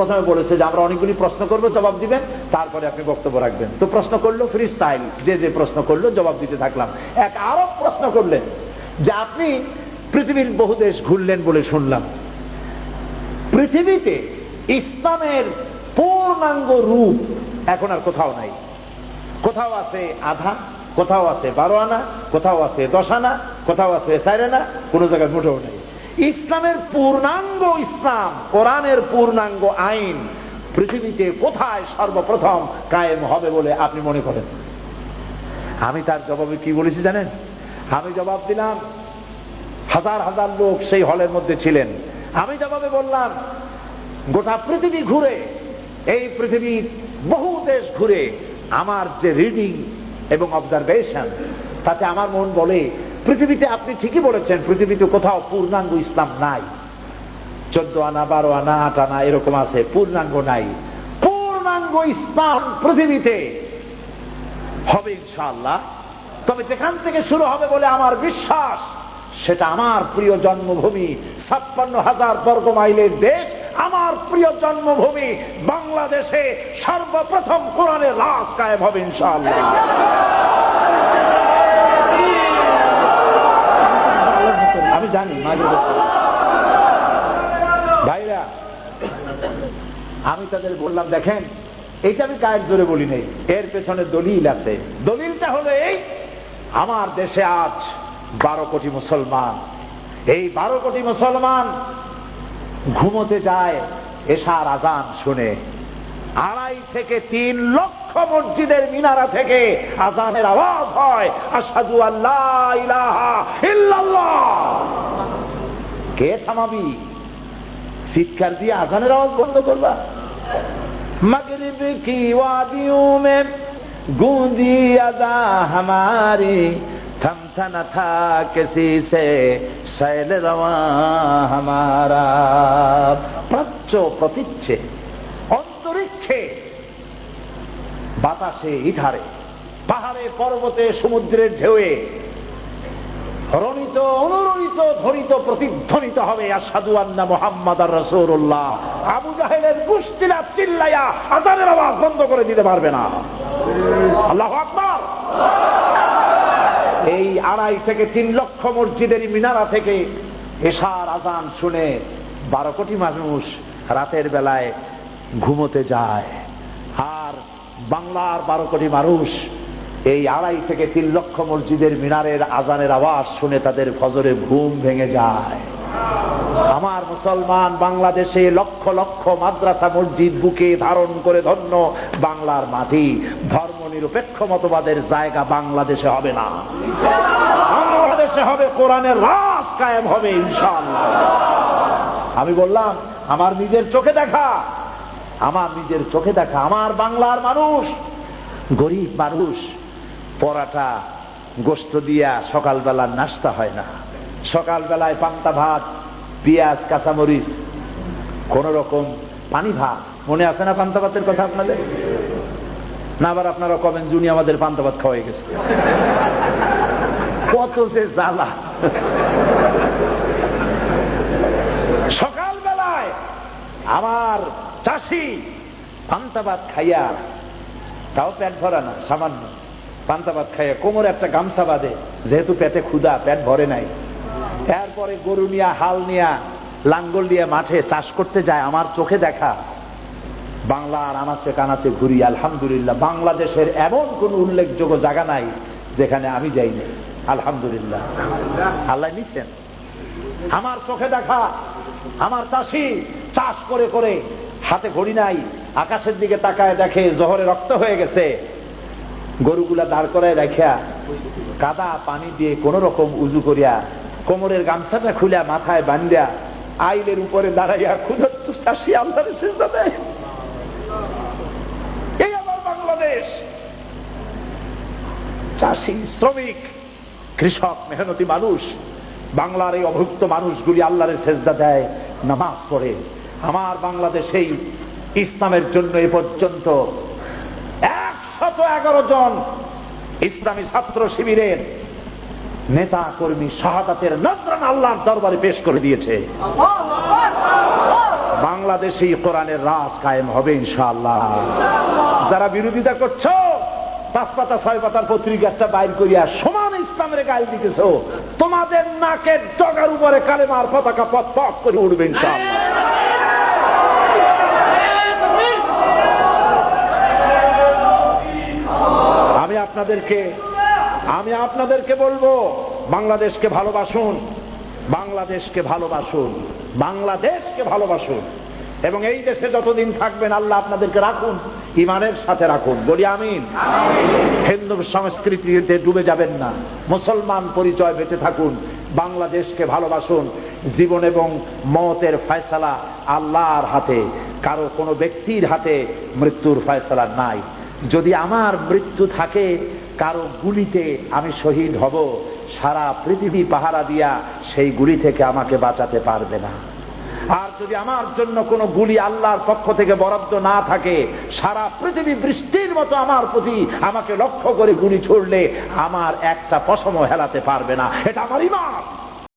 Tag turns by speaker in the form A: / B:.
A: প্রথমে বলেছে যে আমরা অনেকগুলি প্রশ্ন করব, জবাব দিবেন, তারপরে আপনি বক্তব্য রাখবেন। তো প্রশ্ন করলো ফ্রি স্টাইল, যে যে প্রশ্ন করলো জবাব দিতে থাকলাম। এক আরব প্রশ্ন করলেন যে আপনি পৃথিবীর বহু দেশ ঘুরলেন বলে শুনলাম, পৃথিবীতে ইসলামের পূর্ণাঙ্গ রূপ এখন আর কোথাও নাই। কোথাও আছে আধা, কোথাও আছে 12 আনা, কোথাও আছে 10 আনা, কোথাও আছে 4 আনা, কোন জায়গায় মোটেও নেই। ইসলামের পূর্ণাঙ্গ ইসলাম, কোরআনের পূর্ণাঙ্গ আইন পৃথিবীতে কোথায় সর্বপ্রথম কায়েম হবে বলে আপনি মনে করেন? আমি তার জবাবে কি বলেছি জানেন? আমি জবাব দিলাম, হাজার হাজার লোক সেই হলের মধ্যে ছিলেন। আমি জবাবে বললাম, গোটা পৃথিবী ঘুরে, এই পৃথিবীর বহু দেশ ঘুরে আমার যে রিডিং এবং অবজারভেশন, তাতে আমার মন বলে পৃথিবীতে আপনি ঠিকই বলেছেন, পৃথিবীতে কোথাও পূর্ণাঙ্গ ইসলাম নাই। 14 আনা, 12 আনা, 8 আনা এরকম আছে, পূর্ণাঙ্গ নাই। পূর্ণাঙ্গ ইসলাম পৃথিবীতে হবে ইনশাআল্লাহ। তবে যেখান থেকে শুরু হবে বলে আমার বিশ্বাস, সেটা আমার প্রিয় জন্মভূমি 56,000 বর্গ মাইলের দেশ, আমার প্রিয় জন্মভূমি বাংলাদেশে সর্বপ্রথম কোরআনের রাজ কায়েম হবে ইনশাআল্লাহ। আমি জানি ভাইরা, আমি তাদের বললাম, দেখেন এইটা আমি কায়ের জোরে বলি নাই, এর পেছনে দলিল আছে। দলিলটা হলো এই, আমার দেশে আজ 12 কোটি মুসলমান। এই 12 কোটি মুসলমান ঘুমোতে যায় এশার আজান শুনে। 2.5 থেকে 3 লক্ষ মসজিদের মিনারা থেকে আজানের আওয়াজ হয়, আশহাদু আল্লা ইলাহা ইল্লাল্লাহ। কে থামাবি? চিৎকার দিয়ে আজানের আওয়াজ বন্ধ করবা? মাগরিব কি ওয়াদিयों में गूंजी अज़ा हमारी, थमता न था किसी से सैल रवा हमारा। প্রাচ্য প্রতীচ্ছে, অন্তরিক্ষে, বাতাসে, ইধারে, পাহাড়ে, পর্বতে, সমুদ্রের ঢেউয়ে রণিত, অনুরণিত, ধ্বনিত, প্রতিধ্বনিত হবে আশহাদু আন্না মুহাম্মাদার রাসূলুল্লাহ। আবু জাহেলের গোষ্ঠীরা চিল্লায়া আযানের আওয়াজ বন্ধ করে দিতে পারবে না। আল্লাহু আকবার। এই 2.5 থেকে 3 লক্ষ মসজিদের মিনারা থেকে এশার আজান শুনে 12 কোটি মানুষ রাতের বেলায় ঘুমোতে যায়। আর বাংলার 12 কোটি মানুষ এই 2.5 থেকে 3 লক্ষ মসজিদের মিনারের আজানের আওয়াজ শুনে তাদের ফজরে ঘুম ভেঙে যায়। আমার মুসলমান বাংলাদেশে লক্ষ লক্ষ মাদ্রাসা মসজিদ বুকে ধারণ করে ধন্য বাংলার মাটি। ধর্ম নিরপেক্ষ মতবাদের জায়গা বাংলাদেশে হবে না, বাংলাদেশে হবে কোরআনের রাজ কায়েম হবে ইনশাআল্লাহ। আমি বললাম, আমার নিজের চোখে দেখা, আমার নিজের চোখে দেখা, আমার বাংলার মানুষ, গরিব মানুষ, পরাটা গোস্ত দিয়া সকালবেলা নাস্তা হয় না। সকালবেলায় পান্তা ভাত, পেঁয়াজ, কাঁচামরিচ, কোন রকম পানি ভাত। মনে আছে না পান্তা ভাতের কথা আপনাদের? না আবার আপনারা কবেন জুনি আমাদের পান্তা ভাত খাওয়াই গেছে। কত যে জ্বালা। সকালবেলায় আমার চাষি পান্তা ভাত খাইয়া, তাও পেট ভরা না, সামান্য পান্তা ভাত খাইয়া কোমরে একটা গামছা বাঁধে, যেহেতু পেটে ক্ষুধা, পেট ভরে নাই। এরপরে গরু নিয়া, হাল নিয়া, লাঙ্গল দিয়ে মাঠে চাষ করতে যায়। আমার চোখে দেখা। বাংলার আনাচে কানাচে ঘুরি, আলহামদুলিল্লাহ বাংলাদেশের এমন কোন উল্লেখযোগ্য জায়গা নাই যেখানে আমি যাইনি। আলহামদুলিল্লাহ, আল্লাহ নিচ্ছেন। আমার চোখে দেখা আমার চাষি চাষ করে করে, হাতে ঘড়ি নাই, আকাশের দিকে তাকায় দেখে জোহরে রক্ত হয়ে গেছে। গরুগুলা দাঁড় করায় রাখিয়া কাদা পানি দিয়ে কোন রকম উজু করিয়া কোমরের গামছাটা খুলে মাথায় বান্ধিয়া আইলের উপরে দাঁড়াইয়া ক্ষুধার্ত চাষি আল্লাহর সিজদা দেয়। এই আমার বাংলাদেশ। চাষি, শ্রমিক, কৃষক, মেহনতি মানুষ, বাংলার এই অভুক্ত মানুষগুলি আল্লাহর সিজদা দেয়, নামাজ পড়ে। আমার বাংলাদেশেই ইসলামের জন্য এ পর্যন্ত 111 জন ইসলামী ছাত্র শিবিরের নেতা কর্মী শাহাদাতের নজরানা আল্লাহর দরবারে পেশ করে দিয়েছে। বাংলাদেশেই কোরআনের রাজ কায়েম হবে ইনশাআল্লাহ। যারা বিরোধিতা করছো 5 পাতা 6 পাতার পত্রিকাটা বাইর করিয়া সমান ইসলামের গায়ে দিতেছো, তোমাদের নাকের ডগার উপরে কালেমার পতাকা পথ পথ করে উঠবে ইনশাআল্লাহ। আমি আপনাদেরকে বলবো, বাংলাদেশকে ভালোবাসুন, বাংলাদেশকে ভালোবাসুন, বাংলাদেশকে ভালোবাসুন, এবং এই দেশে যতদিন থাকবেন আল্লাহ আপনাদেরকে রাখুন, ইমানের সাথে রাখুন। বলি আমিন। হিন্দু সংস্কৃতিতে ডুবে যাবেন না, মুসলমান পরিচয় বেঁচে থাকুন, বাংলাদেশকে ভালোবাসুন। জীবন এবং মওতের ফয়সালা আল্লাহর হাতে, কারো কোনো ব্যক্তির হাতে মৃত্যুর ফয়সালা নাই। যদি আমার মৃত্যু থাকে কারো গুলিতে আমি শহীদ হব, সারা পৃথিবী পাহারা দিয়া সেই গুলি থেকে আমাকে বাঁচাতে পারবে না। আর যদি আমার জন্য কোনো গুলি আল্লাহর পক্ষ থেকে বরাদ্দ না থাকে, সারা পৃথিবী বৃষ্টির মতো আমার প্রতি আমাকে লক্ষ্য করে গুলি ছুড়লে আমার একটা পশমও হেলাতে পারবে না। এটা আমার ঈমান।